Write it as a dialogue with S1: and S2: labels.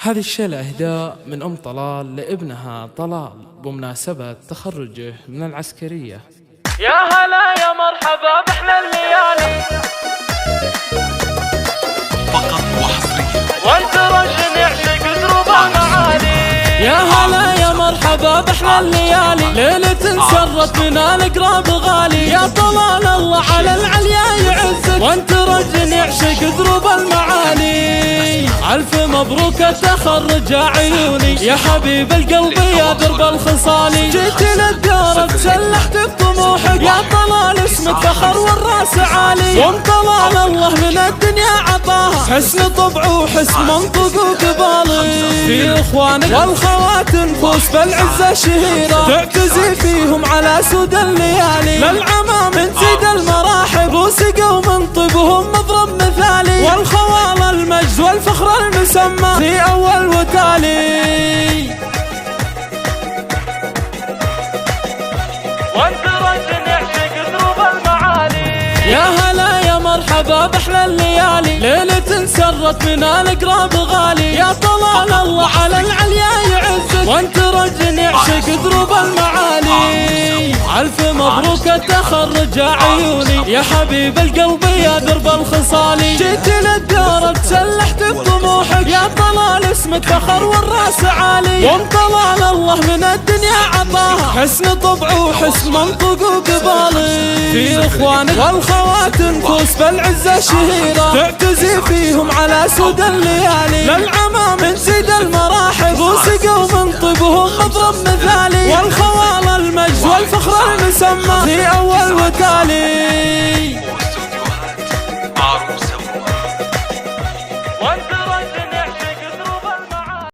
S1: هذه الشيلة إهداء من أم طلال لابنها طلال بمناسبة تخرجه من العسكرية.
S2: يا هلا يا مرحبا بأحلى الليالي
S3: فقط وحصريا
S2: وانت رجل يعشق دروب المعالي.
S1: يا هلا يا مرحبا بأحلى الليالي، ليلة سرت من الأقراب غالي. يا طلال الله على العليا يعزك، وانت رجل يعشق دروب المعالي. ألف مبروك التخرج يا عيوني، يا حبيب القلب يا درب الخصالي. جيت للدار تسلحت بطموحك، يا طلال اسمك فخر والراس عالي. وام طلال الله من الدنيا عطاها حسن طبع وحسن منطق وقبالي. في اخوانك والخوات نفوس بالعزة شهيرة، تعتزي فيهم على سود الليالي. للعمام نزيد المراحب وسقوا من طيبهم مضرب مثالي. والخوال المجد والفخر المسمى في أول وتالي.
S2: وانت رجل يعشق دروب المعالي.
S1: يا هلا يا مرحبا بأحلى الليالي، ليلة سرت من الأقراب غالي. يا طلال الله على العليا يعزك، وانت رجل يعشق دروب المعالي. ألف مبروك التخرج يا عيوني، يا حبيب القلب يا درب الخصالي. جيت للدار تسلحت بطموحك، يا طلال اسمك فخر والراس عالي. وام طلال الله من الدنيا عطاها حسن طبع وحسن منطق وقبالي. في اخوانك والخوات نفوس بالعزة شهيرة، تعتزي فيهم على سود الليالي. للعمام نزيد المراحب وسقوا من طيبهم مضرب مثالي. والخوال المجد والفخر المسمى في أول وتالي.